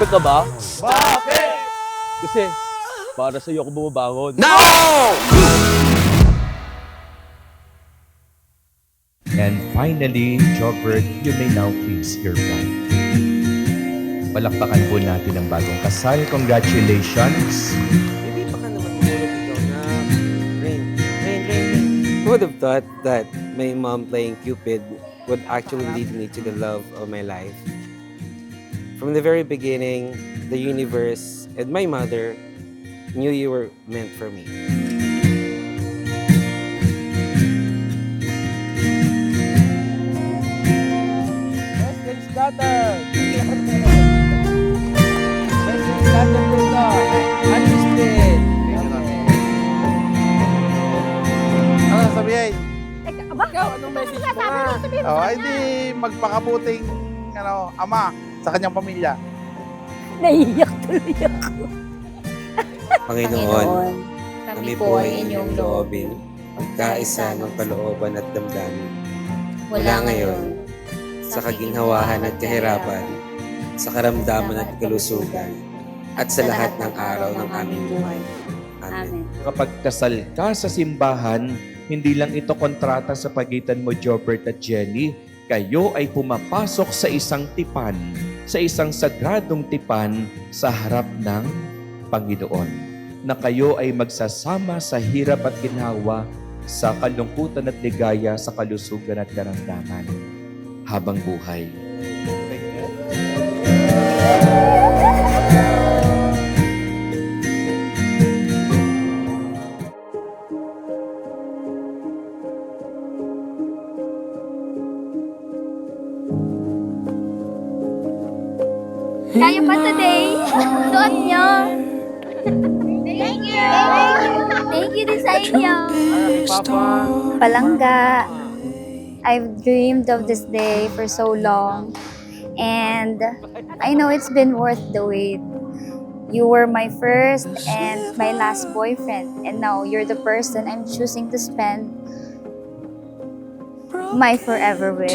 ka ba? Bakit? Kasi para sa'yo ako bumabangon. No! And finally, Jobert, you may now kiss your bride. Palakpakan po natin ang bagong kasal. Congratulations! Hindi pa ka naman umulog ikaw na rain. Who would have thought that my mom playing Cupid would actually lead me to the love of my life? From the very beginning, the universe and my mother knew you were meant for me. Let's scatter! Let's scatter to the unlisted. Ano sabihin? Teka, aba? Ikaw, anong message mo nga? Sabihin mo Oh, sana. ay di magpakabuting ama sa kanyang pamilya. Naiiyak tuloy ako. Panginoon, kami po ay inyong loobin, pagkaisa ng kalooban at damdamin. Mula ngayon, Sa kaginhawahan at kahirapan, sa karamdaman at kalusugan, at sa lahat ng araw ng aming buhay. Amen. Amen. Kapag kasal ka sa simbahan, hindi lang ito kontrata sa pagitan mo, Jobert at Jenny. Kayo ay pumapasok sa isang tipan, sa isang sagradong tipan sa harap ng Panginoon. Na kayo ay magsasama sa hirap at ginhawa, sa kalungkutan at ligaya, sa kalusugan at karamdaman habang buhay. Kaya pa today. Suot nyo. Thank you. Thank you din sa inyo. Papa. Palangga. I've dreamed of this day for so long. And I know it's been worth the wait. You were my first and my last boyfriend. And now you're the person I'm choosing to spend my forever with.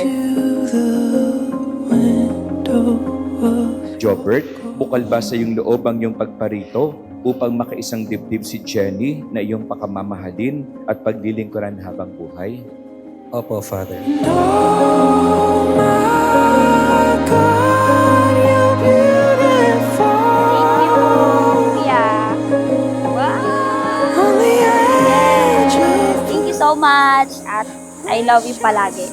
Jobert, bukal ba sa iyong loob ang iyong pagparito upang makaisang dibdib si Jenny na iyong pakamamahalin at paglilingkuran habang buhay? Opo, Father. Yeah. Wow. Thank you so much. At I love you palagi.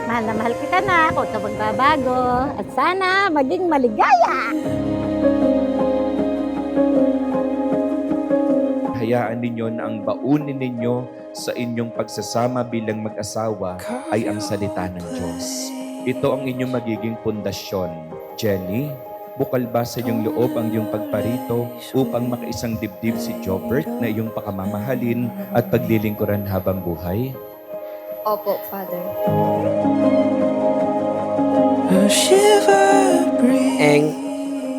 Mahal na mahal kita na. Huwag ka magbabago. At sana maging maligaya. Hayaan ninyo na ang baunin ninyo sa inyong pagsasama bilang mag-asawa ay ang salita ng Diyos. Ito ang inyong magiging pundasyon. Jenny, bukal ba sa iyong loob ang iyong pagparito upang makaisang dibdib si Jobert na iyong pakamamahalin at paglilingkuran habang buhay? Opo, Father. Eng,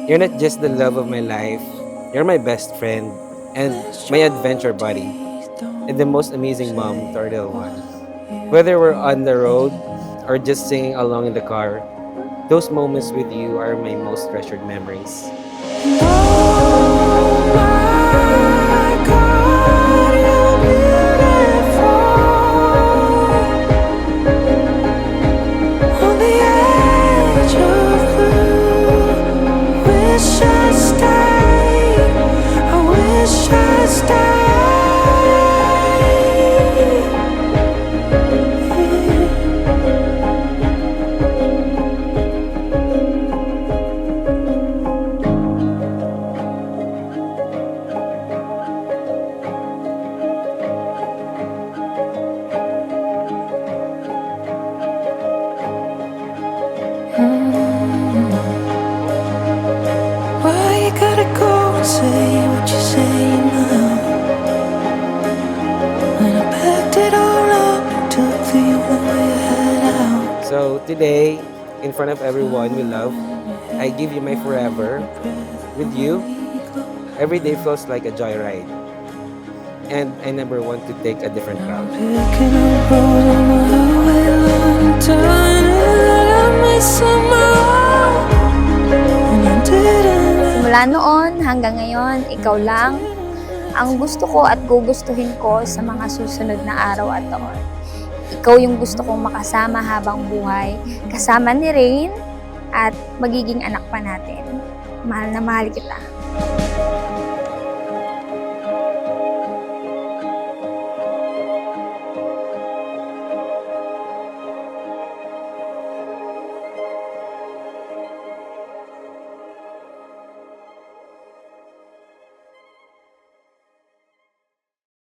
you're not just the love of my life. You're my best friend and my adventure buddy. And the most amazing mom to our little one. Whether we're on the road or just singing along in the car, those moments with you are my most treasured memories. Why you gotta go and say what you say now? When I packed it all up and took the only way out. So today, in front of everyone we love, I give you my forever. With you, every day feels like a joyride. And I never want to take a different route. Picking up road on the highway, long turning, let out my this on my own, and I didn't. Simula noon hanggang ngayon, ikaw lang ang gusto ko at gugustuhin ko sa mga susunod na araw at taon. Ikaw yung gusto kong makasama habang buhay, kasama ni Rain, at magiging anak pa natin. Mahal na mahal kita.